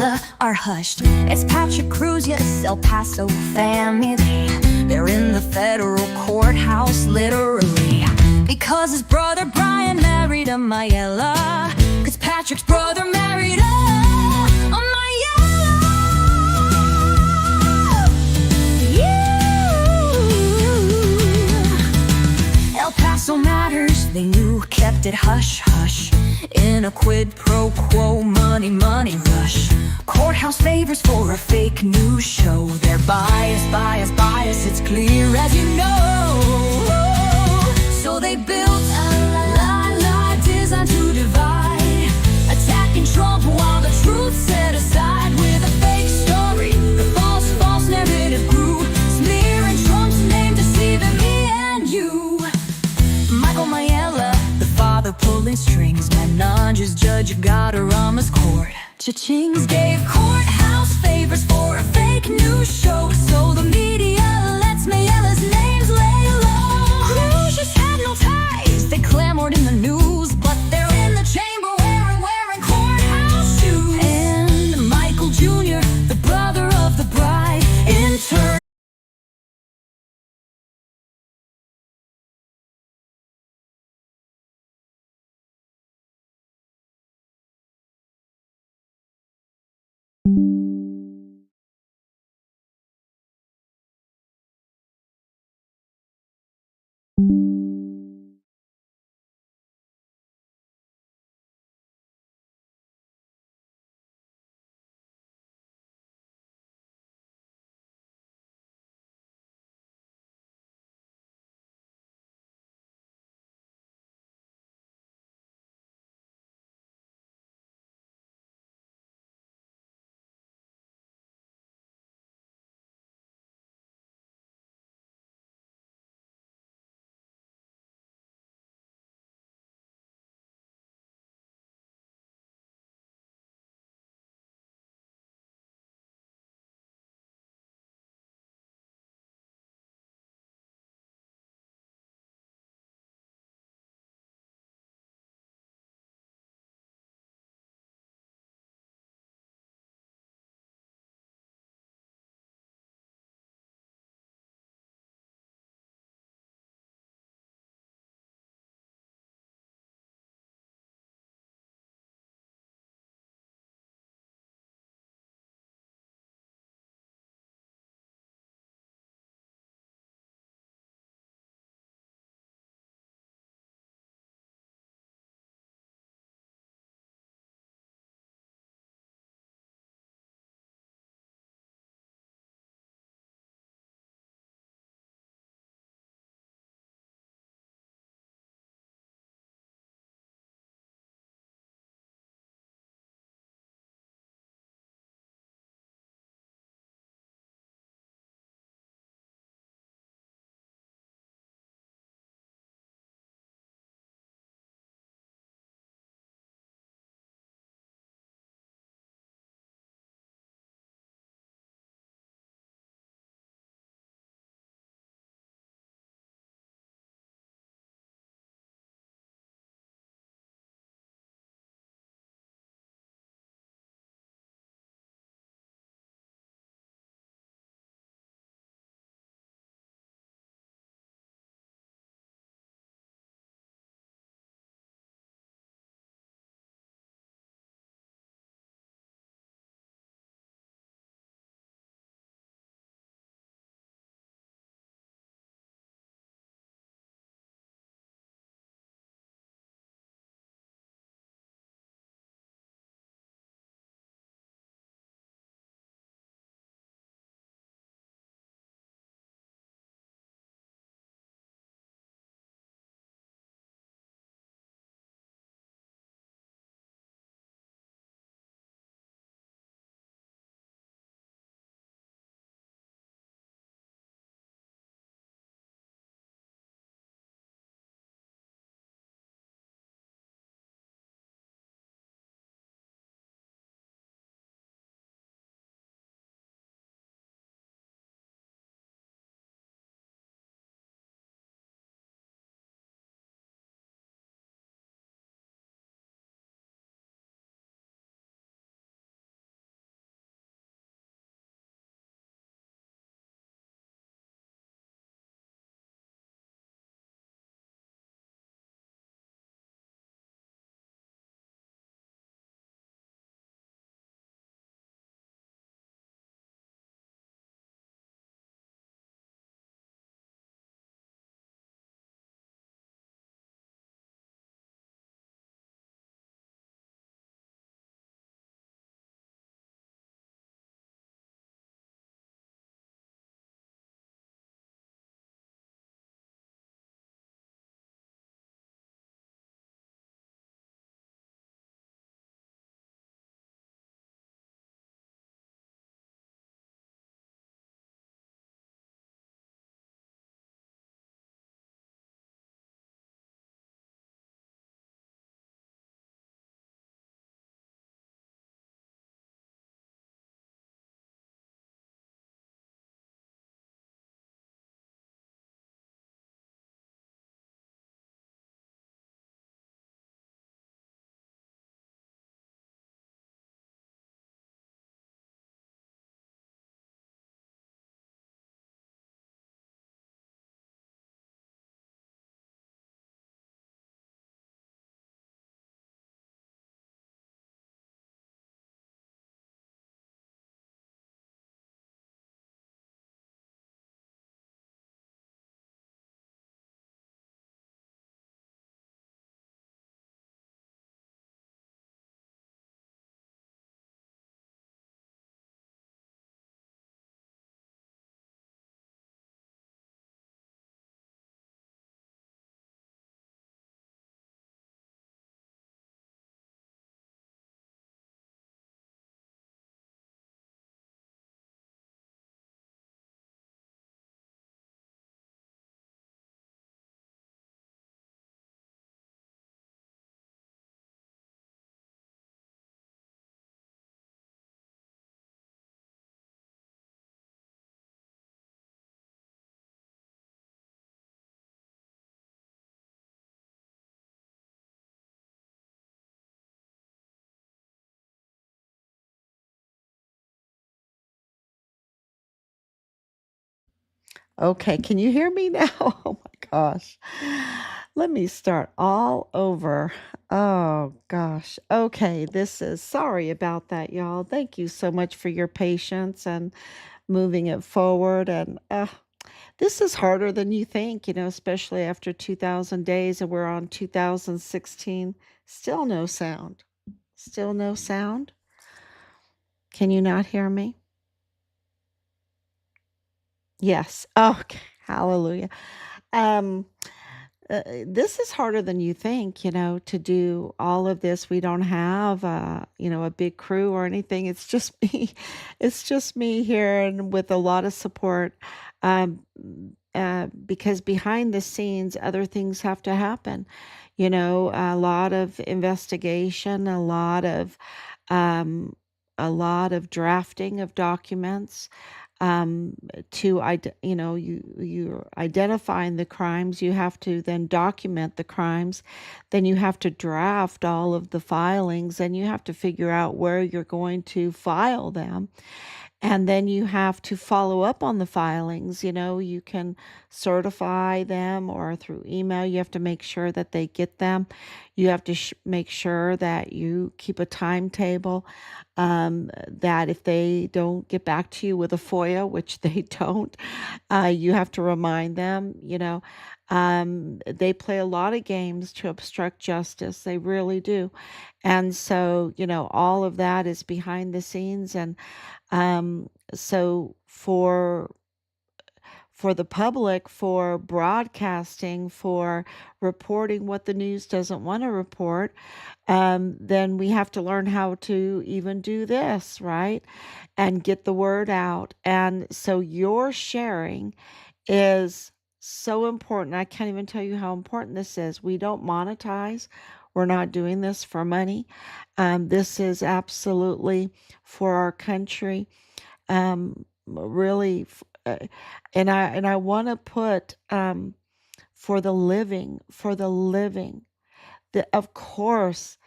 Mayella are hushed. It's Patrick Crusius, El Paso family. They're in the federal courthouse, literally, because his brother Brian married a Mayella. Cause Patrick's brother married a Mayella. Yeah. El Paso matters, they knew, kept it hush-hush. In a quid pro quo, money rush. Courthouse favors for a fake news show. They're bias, it's clear as you know. So they built a lie designed to divide, attacking Trump while the truth set aside. With a fake story, the false narrative grew, smearing Trump's name, deceiving me and you. Michael Mayella, the father pulling strings, Menange's judge got Rama's court. Cha-chings gave courthouse favors for a fake news show, so the media lets Mayella's names lay low. Crusius had no ties, they clamored in the news, but they're in the chamber wearing courthouse shoes. And Michael Jr., the brother of the bride, in turn Okay, can you hear me now? Oh my gosh. Let me start all over. Oh gosh. Okay, this is sorry about that, y'all. Thank you so much for your patience and moving it forward. And this is harder than you think, especially after 2000 days and we're on 2016. Still no sound. Still no sound. Can you not hear me? Yes. Okay. Hallelujah. Um, this is harder than you think, to do all of this. We don't have, a big crew or anything. It's just me. It's just me here and with a lot of support. Um, because behind the scenes, other things have to happen. A lot of investigation, um, a lot of drafting of documents um, you're identifying the crimes. You have to then document the crimes. Then you have to draft all of the filings, and you have to figure out where you're going to file them. And then you have to follow up on the filings. You can certify them or through email. You have to make sure that they get them. You have to make sure that you keep a timetable, that if they don't get back to you with a FOIA, which they don't, you have to remind them. They play a lot of games to obstruct justice. They really do. And so, all of that is behind the scenes. And so for the public, for broadcasting, for reporting what the news doesn't want to report, then we have to learn how to even do this, right? And get the word out. And so your sharing is so important. I can't even tell you how important this is. We don't monetize. We're not doing this for money. This is absolutely for our country. Really, and I want to put for the living. Of course,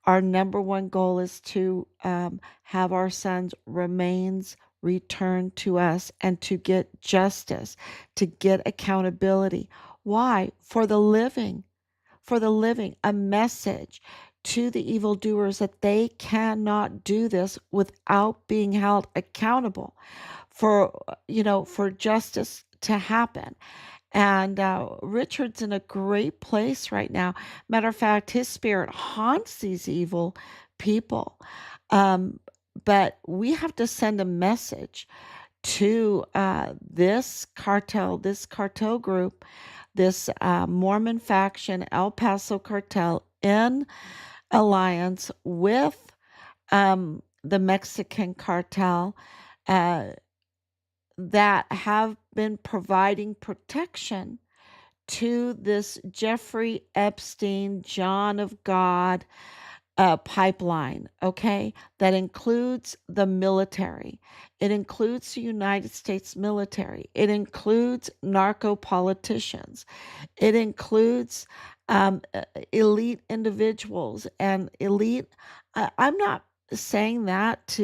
our number one goal is to have our sons' remains returned to us and to get justice, to get accountability. Why? For the living, a message to the evildoers that they cannot do this without being held accountable for justice to happen. And Richard's in a great place right now. Matter of fact, his spirit haunts these evil people. Um, but we have to send a message to this cartel group, this Mormon faction, El Paso cartel, in alliance with the Mexican cartel. Uh, that have been providing protection to this Jeffrey Epstein, John of God pipeline, okay? That includes the military. It includes the United States military. It includes narco politicians. It includes elite individuals and elite. I'm not saying that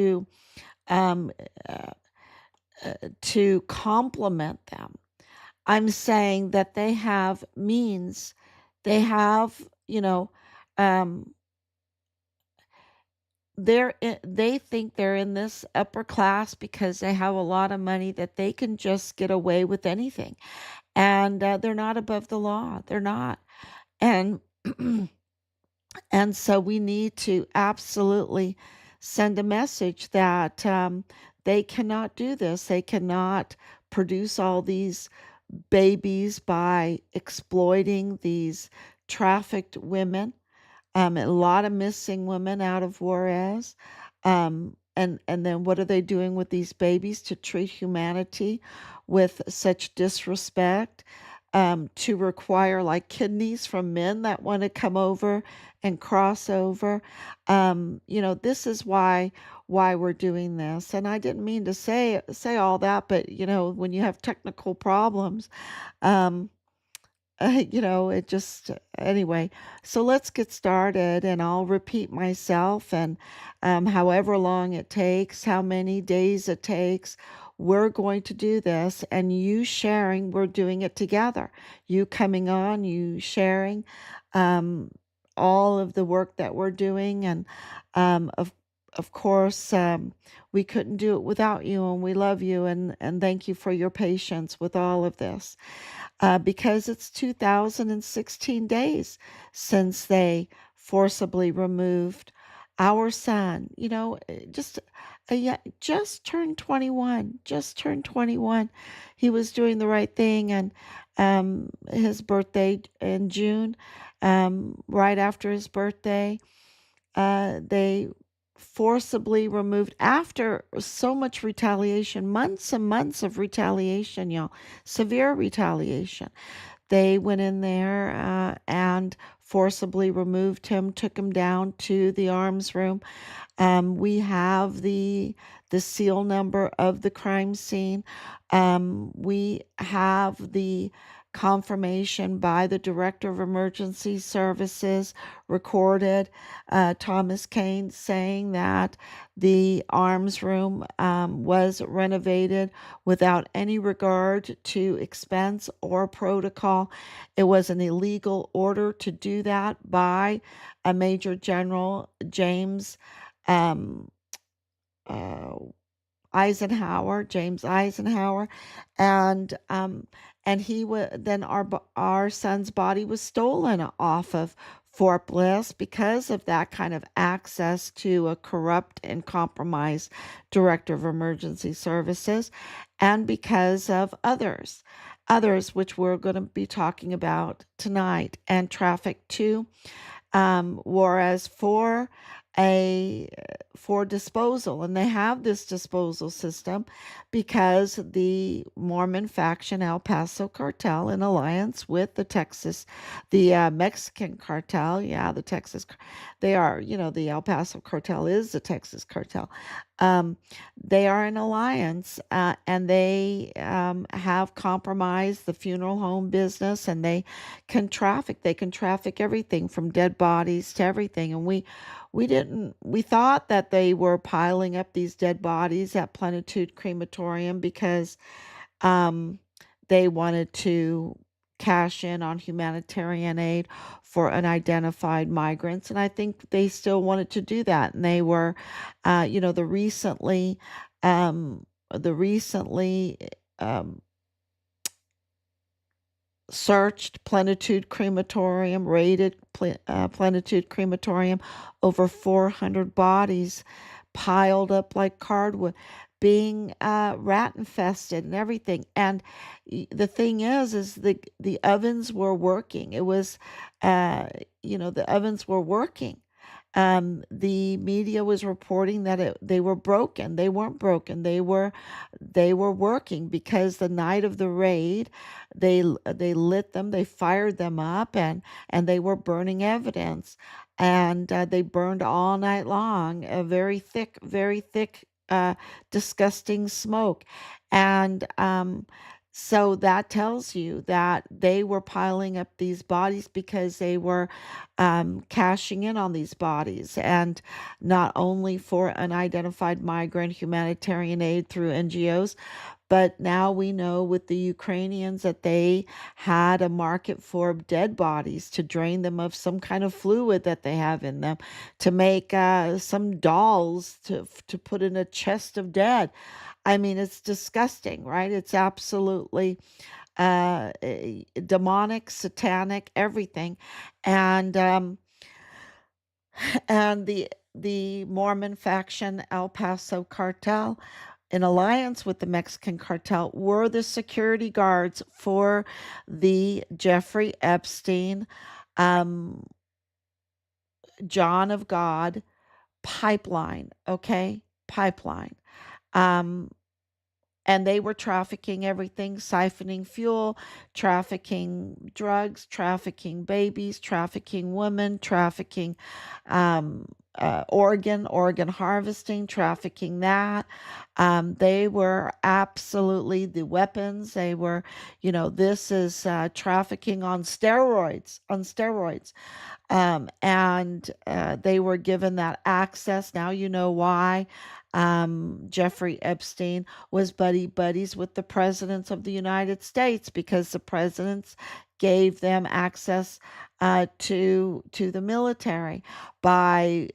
um, uh, to compliment them. I'm saying that they have means. They have, um, they think they're in this upper class because they have a lot of money that they can just get away with anything, and they're not above the law. They're not, and and so we need to absolutely send a message that they cannot do this. They cannot produce all these babies by exploiting these trafficked women. A lot of missing women out of Juarez. And then what are they doing with these babies to treat humanity with such disrespect? To require like kidneys from men that want to come over and cross over. This is why we're doing this. And I didn't mean to say all that, but when you have technical problems, um, it just, anyway. So let's get started, and I'll repeat myself, and however long it takes, how many days it takes, we're going to do this, and you sharing, we're doing it together. You coming on, you sharing um, all of the work that we're doing, and um, of of course, we couldn't do it without you, and we love you, and thank you for your patience with all of this. Because it's 2016 days since they forcibly removed our son. Just turned 21, just turned 21. He was doing the right thing, and his birthday in June, right after his birthday, they forcibly removed, after so much retaliation, months and months of retaliation, y'all, severe retaliation. They went in there and forcibly removed him, took him down to the arms room. We have the seal number of the crime scene. We have the confirmation by the director of emergency services recorded, Thomas Kane, saying that the arms room was renovated without any regard to expense or protocol. It was an illegal order to do that by a Major General James um, uh, James Eisenhower, and then our son's body was stolen off of Fort Bliss because of that kind of access to a corrupt and compromised director of emergency services, and because of others which we're going to be talking about tonight, and traffic too. Whereas a for disposal, and they have this disposal system because the Mormon faction El Paso cartel, in alliance with the Mexican cartel, yeah, they are, the El Paso cartel is the Texas cartel. They are in alliance, and they have compromised the funeral home business, and they can traffic. They can traffic everything from dead bodies to everything. And we thought that they were piling up these dead bodies at Plenitude Crematorium because um, they wanted to cash in on humanitarian aid for unidentified migrants, and I think they still wanted to do that. And they were, the um, recently um, searched Plenitude Crematorium, raided Plenitude Crematorium, over 400 bodies piled up like cardwood, being rat infested and everything. And the thing is the ovens were working. It was, the ovens were working. The media was reporting that they were broken. They weren't broken. They were working, because the night of the raid, they lit them, they fired them up, and they were burning evidence, and they burned all night long, a very thick, disgusting smoke, and so that tells you that they were piling up these bodies because they were cashing in on these bodies, and not only for unidentified migrant humanitarian aid through NGOs, but now we know with the Ukrainians that they had a market for dead bodies, to drain them of some kind of fluid that they have in them, to make some dolls to put in a chest of dead. I mean, it's disgusting, right? It's absolutely demonic, satanic, everything. And the Mormon faction, El Paso cartel, in alliance with the Mexican cartel, were the security guards for the Jeffrey Epstein, um, John of God pipeline. Okay, pipeline. Um, and they were trafficking everything, siphoning fuel, trafficking drugs, trafficking babies, trafficking women, trafficking organ harvesting, trafficking that. They were absolutely the weapons. They were, this is trafficking on steroids, and they were given that access. Now you know why. Jeffrey Epstein was buddies with the presidents of the United States because the presidents gave them access to the military by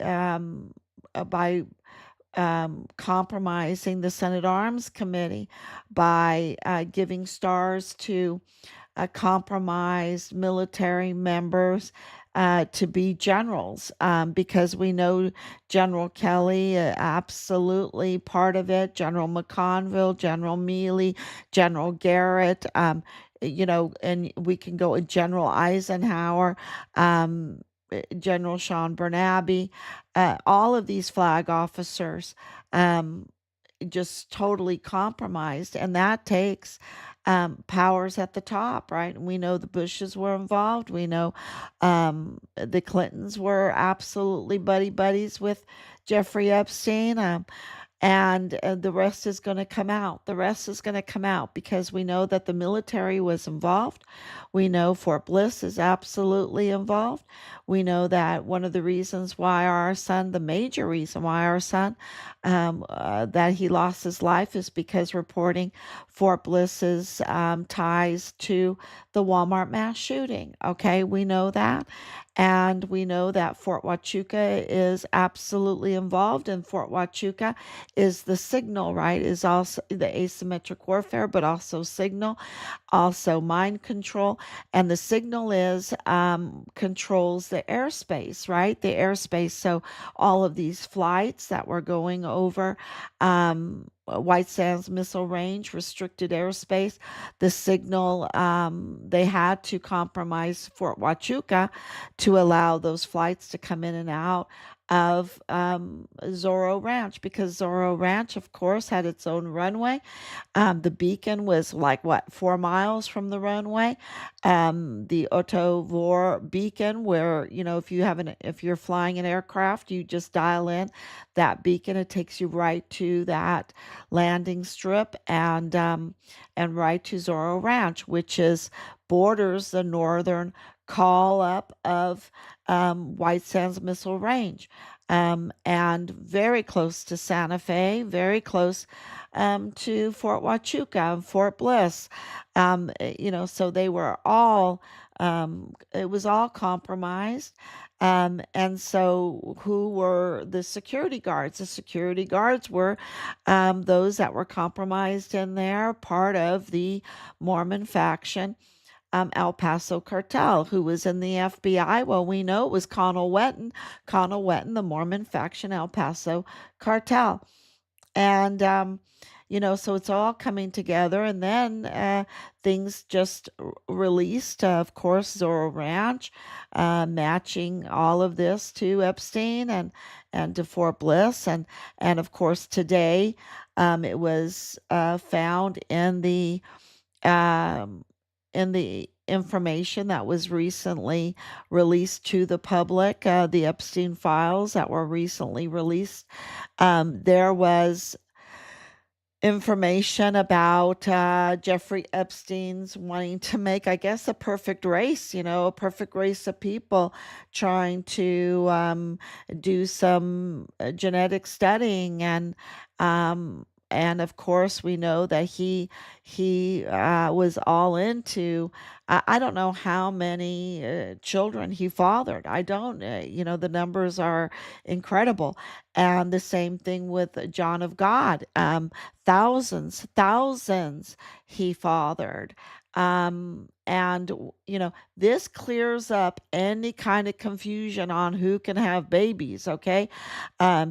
compromising the Senate Arms Committee, by giving stars to compromised military members to be generals, because we know General Kelly, absolutely part of it, General McConville, General Mealy, General Garrett, and we can go with General Eisenhower, General Sean Bernabe, all of these flag officers. Um, just totally compromised, and that takes powers at the top, right? We know the Bushes were involved. We know the Clintons were absolutely buddies with Jeffrey Epstein. And the rest is going to come out. The rest is going to come out because we know that the military was involved. We know Fort Bliss is absolutely involved. We know that one of the reasons why our son, the major reason why our son, that he lost his life is because reporting Fort Bliss's ties to the Walmart mass shooting. Okay, we know that. And we know that Fort Huachuca is absolutely involved, and Fort Huachuca is the signal, right? Is also the asymmetric warfare, but also signal, also mind control. And the signal is controls the airspace, right? The airspace. So all of these flights that were going over White Sands Missile Range, restricted airspace, the signal, they had to compromise Fort Huachuca to allow those flights to come in and out of Zorro Ranch, because Zorro Ranch, of course, had its own runway. The beacon was like what, 4 miles from the runway. The Otto Vor beacon, where if you're flying an aircraft, you just dial in that beacon. It takes you right to that landing strip, and right to Zorro Ranch, which is borders the northern call up of White Sands Missile Range, and very close to Santa Fe, very close to Fort Huachuca and Fort Bliss. So they were all, it was all compromised. And so, who were the security guards? The security guards were those that were compromised in there, part of the Mormon faction, El Paso cartel. Who was in the FBI? Well, we know it was Connell Wetton, the Mormon faction El Paso cartel. And, so it's all coming together. And then things just released, of course, Zorro Ranch, matching all of this to Epstein and to Fort Bliss. And of course, today it was found um, in the information that was recently released to the public, the Epstein files that were recently released. There was information about Jeffrey Epstein's wanting to make, I guess, a perfect race, a perfect race of people, trying to do some genetic studying, and of course we know that he was all into. I don't know how many children he fathered. I don't. The numbers are incredible, and the same thing with John of God. Thousands he fathered. And this clears up any kind of confusion on who can have babies, okay?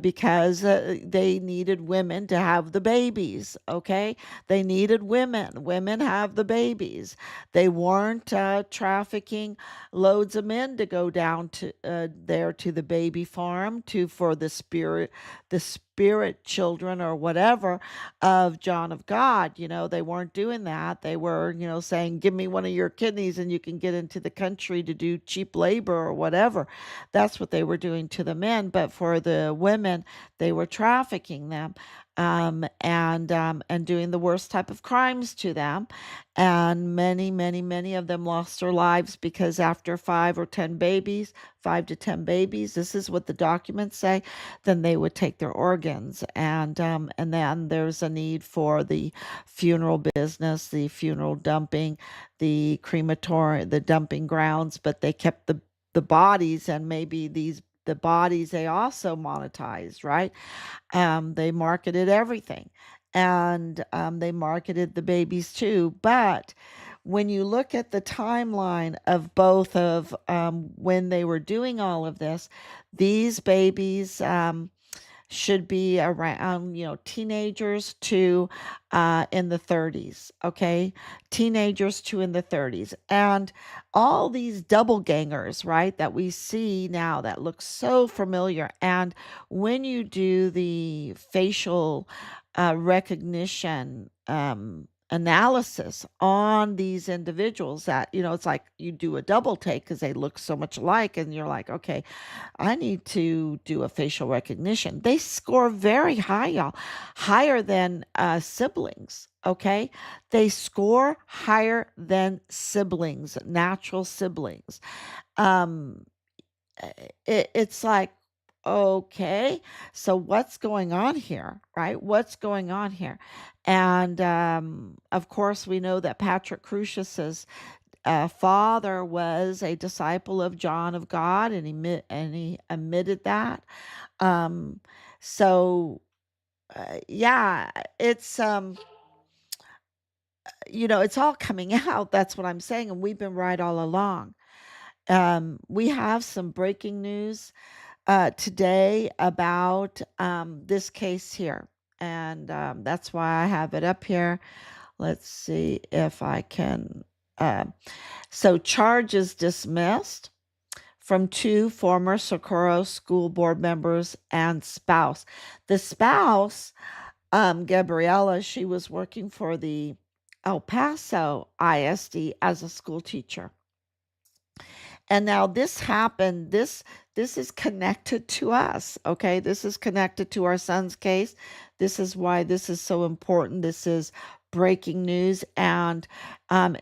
Because they needed women to have the babies, okay? They needed women. Women have the babies. They weren't trafficking loads of men to go down to there to the baby farm for the spirit children or whatever of John of God. They weren't doing that. They were, saying, give me one of your kidneys and you can get into the country to do cheap labor or whatever. That's what they were doing to the men. But for the women, they were trafficking them. and doing the worst type of crimes to them. And many of them lost their lives because after 5 to 10 babies, this is what the documents say, then they would take their organs. And then there's a need for the funeral business, the funeral dumping, the crematory, the dumping grounds, but they kept the bodies, and maybe the bodies they also monetized, right? They marketed everything, and they marketed the babies too. But when you look at the timeline of both of when they were doing all of this, these babies should be around, teenagers to in the 30s, okay? Teenagers to in the 30s. And all these double gangers, right, that we see now that look so familiar. And when you do the facial recognition analysis on these individuals, that, it's like you do a double take because they look so much alike, and you're like, okay, I need to do a facial recognition. They score very high, y'all, higher than siblings. Okay, they score higher than siblings, natural siblings. Um, it's like, okay, so what's going on here, right? What's going on here? And of course, we know that Patrick Crusius's father was a disciple of John of God, and he admitted that. Um, so yeah, it's all coming out. That's what I'm saying, and we've been right all along. We have some breaking news today about this case here, and that's why I have it up here. Let's see if I can. So charges dismissed from two former Socorro school board members and spouse. The spouse, Gabriella, she was working for the El Paso ISD as a school teacher. And now this happened, this is connected to us, okay? This is connected to our son's case. This is why this is so important. This is breaking news, and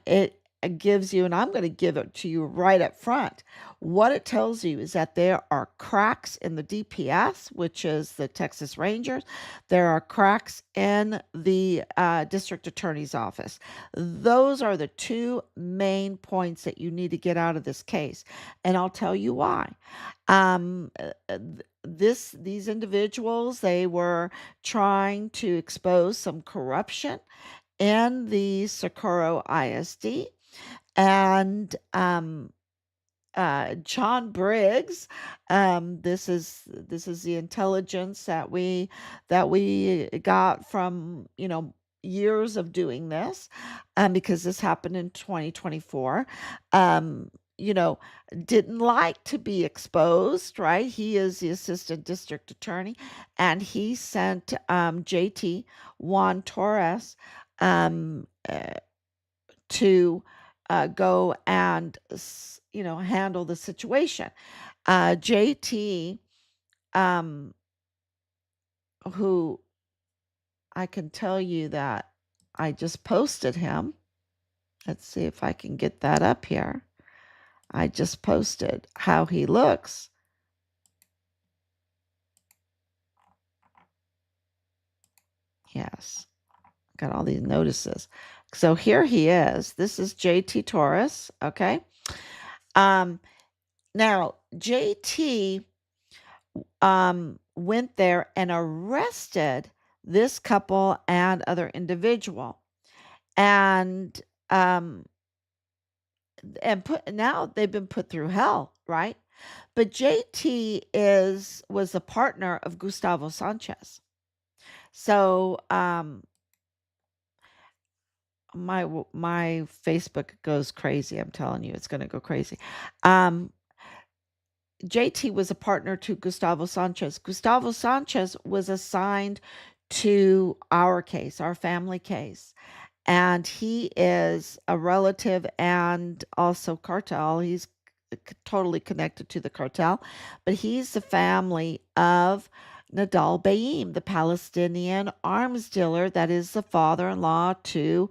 it gives you, and I'm going to give it to you right up front. What it tells you is that there are cracks in the DPS, which is the Texas Rangers. There are cracks in the district attorney's office. Those are the two main points that you need to get out of this case, and I'll tell you why. Um, uh, these individuals, they were trying to expose some corruption in the Socorro ISD, and John Briggs. This is the intelligence that we got from years of doing this, because this happened in 2024. Um, you know, didn't like to be exposed, right? He is the assistant district attorney, and he sent JT Juan Torres um, uh, to go and handle the situation. JT, um, who I can tell you that I just posted him. Let's see if I can get that up here. I just posted how he looks. Yes, got all these notices. So here he is. This is JT Torrez. Okay. Now JT went there and arrested this couple and other individual, and now they've been put through hell, right? But JT was a partner of Gustavo Sanchez. So my Facebook goes crazy. I'm telling you, it's going to go crazy. JT was a partner to Gustavo Sanchez. Gustavo Sanchez was assigned to our case, our family case. And he is a relative and also cartel. He's totally connected to the cartel, but he's the family of Nadal Baim, the Palestinian arms dealer that is the father-in-law to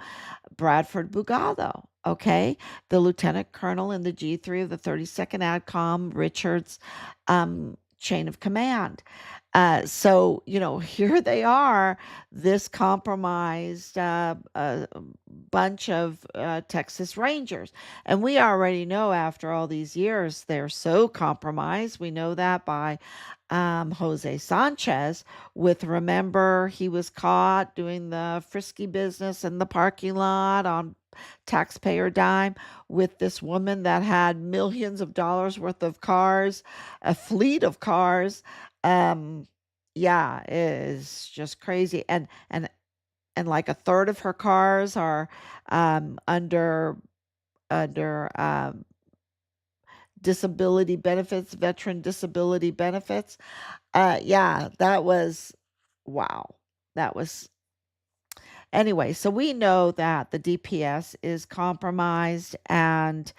Bradford Bugado. Okay, the lieutenant colonel in the G3 of the 32nd ADCOM Richards chain of command. So, here they are, this compromised bunch of Texas Rangers. And we already know after all these years, they're so compromised. We know that by Jose Sanchez, remember, he was caught doing the frisky business in the parking lot on taxpayer dime with this woman that had millions of dollars worth of cars, a fleet of cars. Um, yeah, it is just crazy. And like a third of her cars are under disability benefits, veteran disability benefits. Yeah, that was wow. That was anyway. So we know that the DPS is compromised, and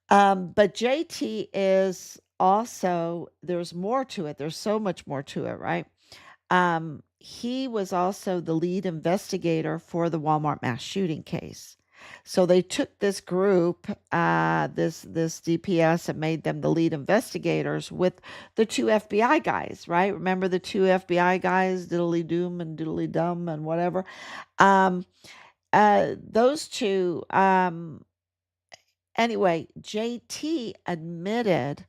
but JT is also, there's more to it. There's so much more to it, right? He was also the lead investigator for the Walmart mass shooting case. So they took this group, this DPS, and made them the lead investigators with the two FBI guys, right? Remember the two FBI guys, Diddly Doom and Diddly Dum and whatever. Um, those two. Anyway, JT admitted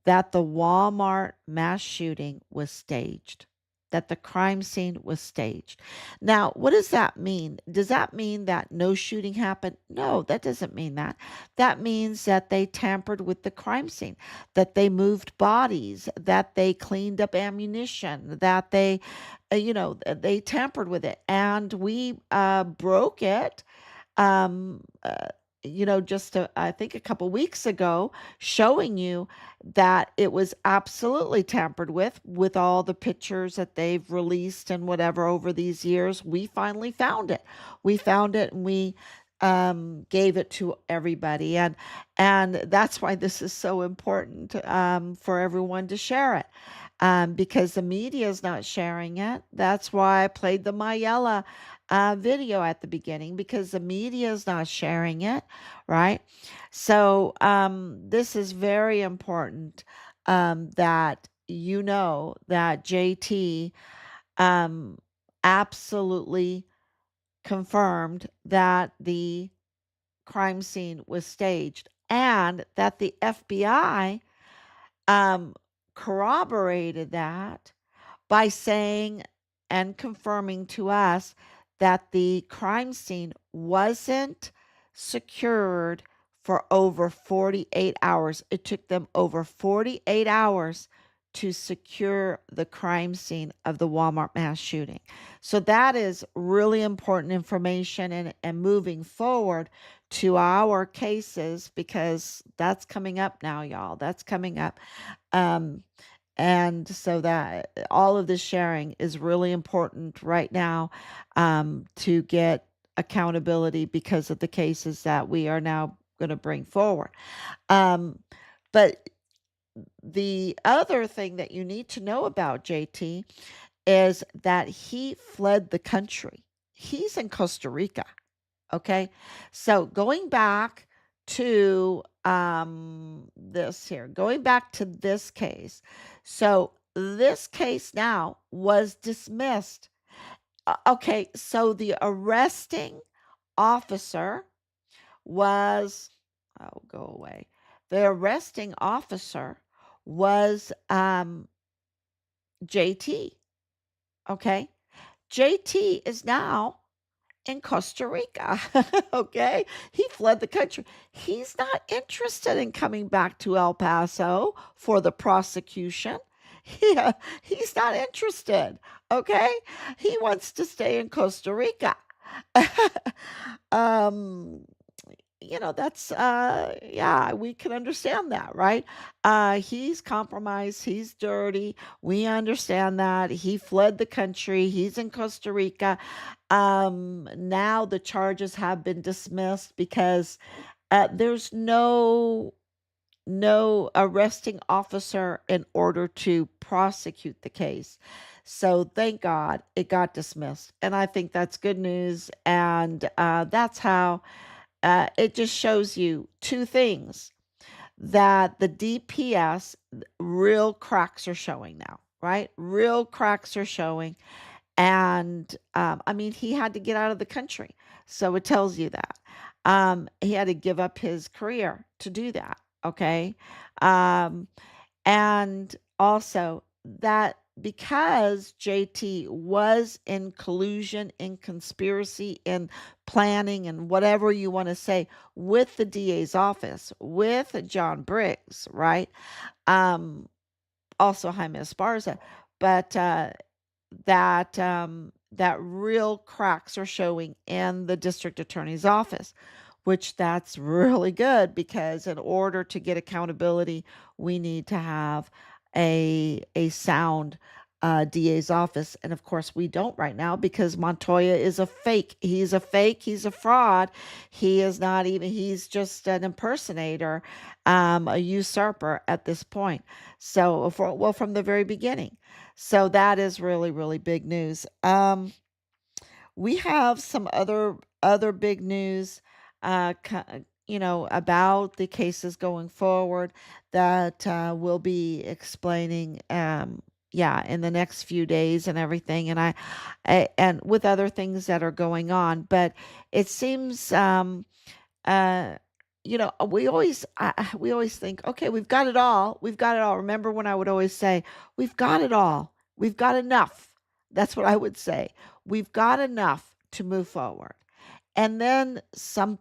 that the Walmart mass shooting was staged, that the crime scene was staged. Now, what does that mean? Does that mean that no shooting happened? No, that doesn't mean that. That means that they tampered with the crime scene, that they moved bodies, that they cleaned up ammunition, that they tampered with it. And we broke it um, uh, just I think a couple weeks ago, showing you that it was absolutely tampered with all the pictures that they've released and whatever over these years. We finally found it. We found it and we gave it to everybody, and that's why this is so important for everyone to share it. Because the media is not sharing it. That's why I played the Mayella video at the beginning, because the media is not sharing it, right? So this is very important, that that JT um, absolutely confirmed that the crime scene was staged, and that the FBI um, corroborated that by saying and confirming to us that the crime scene wasn't secured for over 48 hours. It took them over 48 hours to secure the crime scene of the Walmart mass shooting. So that is really important information, and moving forward to our cases, because that's coming up now, y'all. That's coming up. Um, and so that all of this sharing is really important right now, to get accountability because of the cases that we are now going to bring forward. Um, but the other thing that you need to know about JT is that he fled the country. He's in Costa Rica. Okay. So going back to going back to this case. So this case now was dismissed. Okay. So the arresting officer was, oh, go away. The arresting officer was JT. Okay. JT is now in Costa Rica. Okay. He fled the country. He's not interested in coming back to El Paso for the prosecution. Yeah, he's not interested. Okay. He wants to stay in Costa Rica. um, that's yeah, we can understand that, right? He's compromised, he's dirty. We understand that. He fled the country, he's in Costa Rica. Now the charges have been dismissed because there's no no arresting officer in order to prosecute the case. So thank God it got dismissed. And I think that's good news. And that's how it just shows you two things, that the DPS, real cracks are showing now, right? Real cracks are showing. And I mean, he had to get out of the country. So it tells you that. He had to give up his career to do that. Okay. Um, and also that because JT was in collusion, in conspiracy, in planning, and whatever you want to say with the DA's office, with John Briggs, right? Um, Also Jaime Esparza, but that real cracks are showing in the district attorney's office, which that's really good, because in order to get accountability, we need to have a sound DA's office. And of course, we don't right now, because Montoya is a fake. He's a fake. He's a fraud. He is not even, he's just an impersonator, a usurper at this point. So, well, from the very beginning. So that is really, really big news. We have some other big news, about the cases going forward that we'll be explaining. Yeah, in the next few days and everything, and and with other things that are going on, but it seems uh, we always think, okay, we've got it all. We've got it all. Remember when I would always say, we've got it all. We've got enough. That's what I would say. We've got enough to move forward. And then some,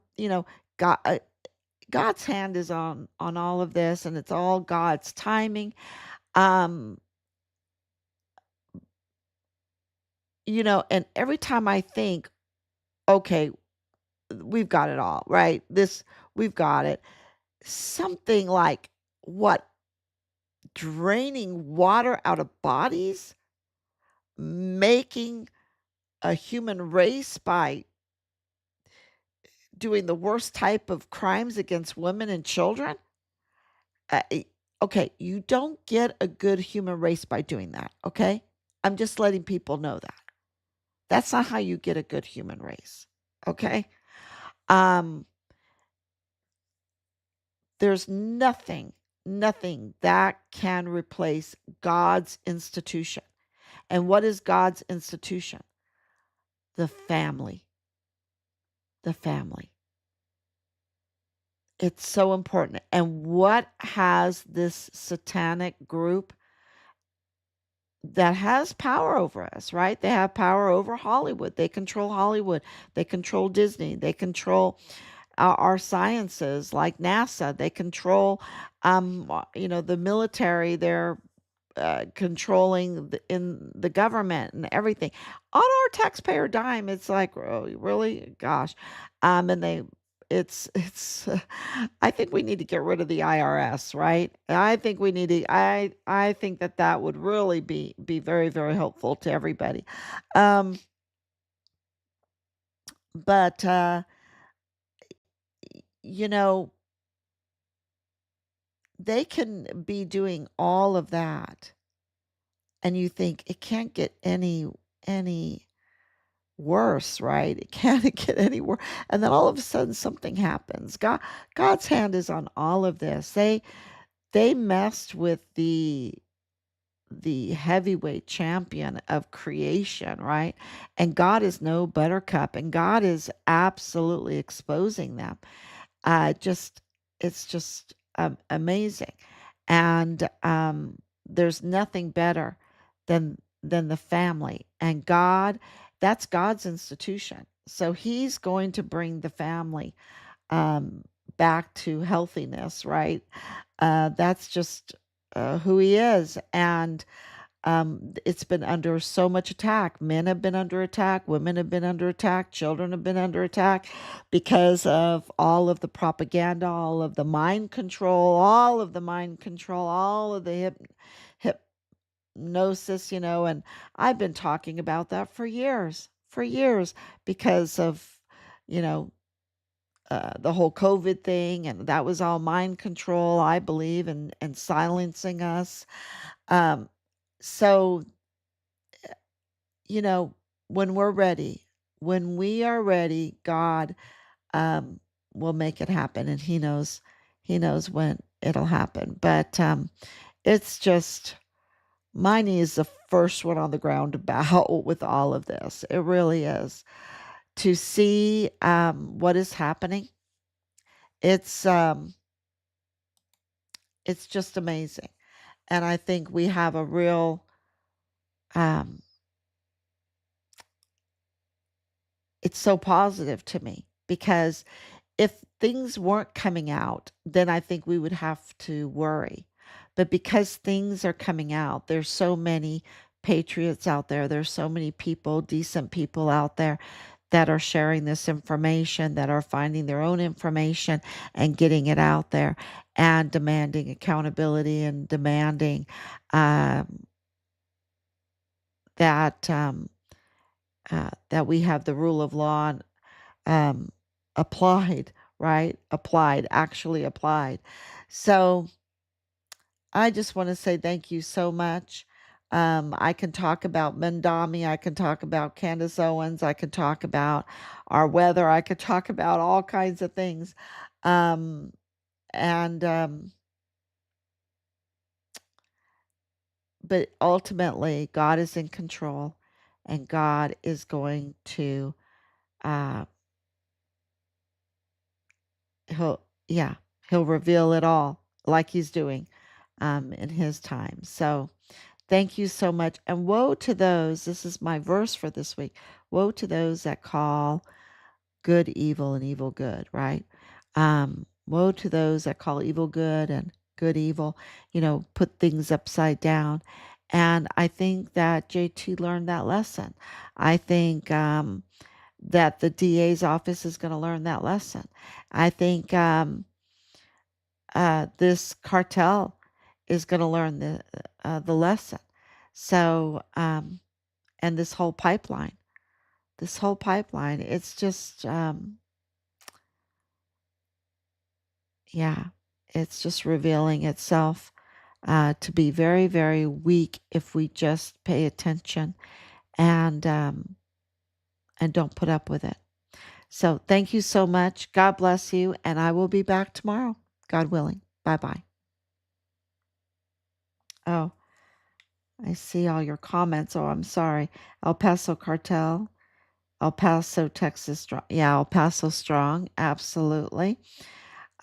God, God's hand is on all of this, and it's all God's timing. Um, and every time I think, okay, we've got it all, right? This, we've got it. Something like, what, draining water out of bodies, making a human race by doing the worst type of crimes against women and children. Uh, eh, okay, you don't get a good human race by doing that. Okay, I'm just letting people know that that's not how you get a good human race. Okay, um, there's nothing that can replace God's institution. And what is God's institution? The family. The family. It's so important. And what has this satanic group that has power over us, right? They have power over Hollywood. They control Hollywood. They control Disney. They control our sciences like NASA. They control, the military. They're controlling in the government and everything on our taxpayer dime. It's like, oh, really, gosh. And it's I think we need to get rid of the IRS, right? I think we need to, I think that would really be very, very helpful to everybody. Um, but you know, they can be doing all of that, and you think it can't get any worse, right? It can't get any worse. And then all of a sudden something happens. God's hand is on all of this. They messed with the heavyweight champion of creation, right? And God is no buttercup, and God is absolutely exposing them. Just It's just amazing. And there's nothing better than the family, and God. That's God's institution. So He's going to bring the family um, back to healthiness, right? That's just who He is. And it's been under so much attack. Men have been under attack, women have been under attack, children have been under attack, because of all of the propaganda, all of the mind control, all of the hypnosis, and I've been talking about that for years, because of, you know, the whole COVID thing, and that was all mind control, I believe, and silencing us. Um, so, you know, when we're ready, when we are ready, God um, will make it happen, and He knows when it'll happen. But it's just my knee is the first one on the ground to bow with all of this. It really is to see what is happening. It's um, it's just amazing, and I think we have a real um, it's so positive to me because if things weren't coming out, then I think we would have to worry. But because things are coming out, there's so many patriots out there, there's so many people, decent people out there that are sharing this information, that are finding their own information and getting it out there and demanding accountability and demanding um, that that we have the rule of law um, applied, right? Applied, actually applied. So I just want to say thank you so much. I can talk about Mendami. I can talk about Candace Owens. I can talk about our weather. I could talk about all kinds of things. Um, and, but ultimately, God is in control and God is going to, uh, he'll, yeah, he'll reveal it all like he's doing, in his time. So, thank you so much. And woe to those, this is my verse for this week. Woe to those that call good evil and evil good, right? Woe to those that call evil good and good evil, put things upside down. And I think that JT learned that lesson. I think that the DA's office is going to learn that lesson. I think this cartel is going to learn the lesson. So, and this whole pipeline, it's just, yeah, it's just revealing itself to be very, very weak if we just pay attention and um, and don't put up with it. So, thank you so much. God bless you, and I will be back tomorrow, God willing. Bye bye. Oh, I see all your comments. Oh, I'm sorry. El Paso Cartel. El Paso, Texas Strong. Yeah, El Paso Strong. Absolutely.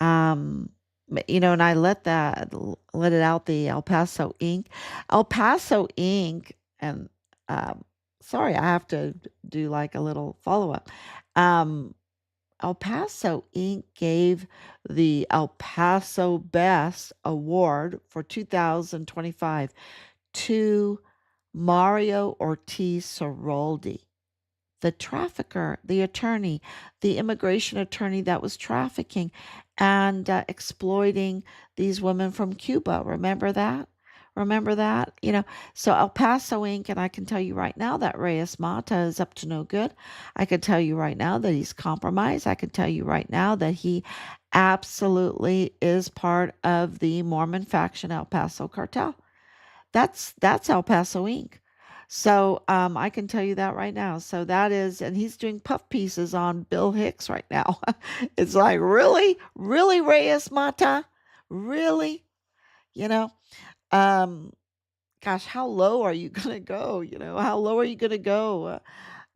And I let it out, the El Paso Ink. El Paso Ink, and um, sorry, I have to do like a little follow up. Um, El Paso Inc. gave the El Paso Best Award for 2025 to Mario Ortiz Soroldi, the trafficker, the attorney, the immigration attorney that was trafficking and exploiting these women from Cuba. Remember that? Remember that? So El Paso Inc., and I can tell you right now that Reyes Mata is up to no good. I can tell you right now that he's compromised. I can tell you right now that he absolutely is part of the Mormon faction El Paso cartel. That's El Paso Inc. So I can tell you that right now. So that is, and he's doing puff pieces on Bill Hicks right now. It's like, really, really, Reyes Mata, really, you know. Um, Gosh, how low are you gonna go? How low are you gonna go?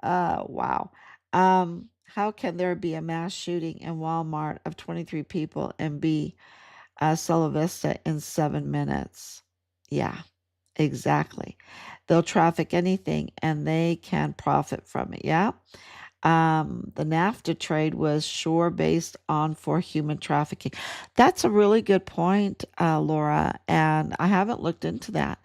Wow. How can there be a mass shooting in Walmart of 23 people and be Sella Vista in 7 minutes? Yeah. Exactly. They'll traffic anything and they can profit from it. Yeah. The NAFTA trade was sure based on for human trafficking. That's a really good point, Laura, and I haven't looked into that.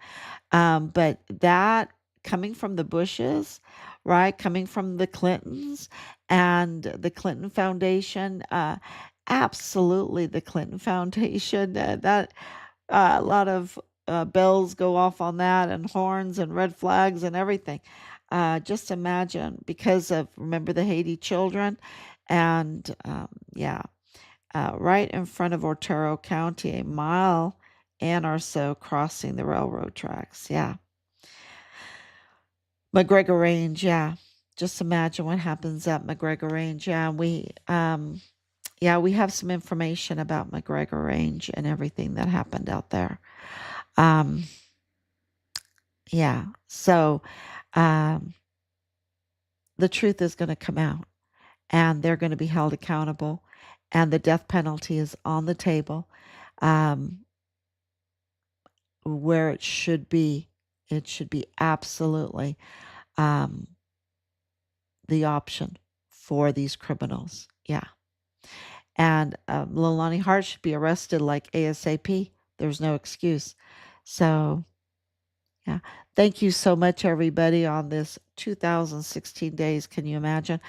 But that coming from the Bushes, right? Coming from the Clintons and the Clinton Foundation, absolutely the Clinton Foundation. That a lot of bells go off on that, and horns and red flags and everything. Just imagine, because of, remember the Haiti children And yeah, right in front of Otero County, a mile and or so crossing the railroad tracks. Yeah. McGregor Range, yeah. Just imagine what happens at McGregor Range. Yeah, we have some information about McGregor Range and everything that happened out there. Um, yeah. So um, the truth is going to come out and they're going to be held accountable and the death penalty is on the table um, where it should be. It should be absolutely um, the option for these criminals. Yeah. And Leilani Hart should be arrested like ASAP. There's no excuse. So, yeah. Thank you so much, everybody, on this 2016 days. Can you imagine?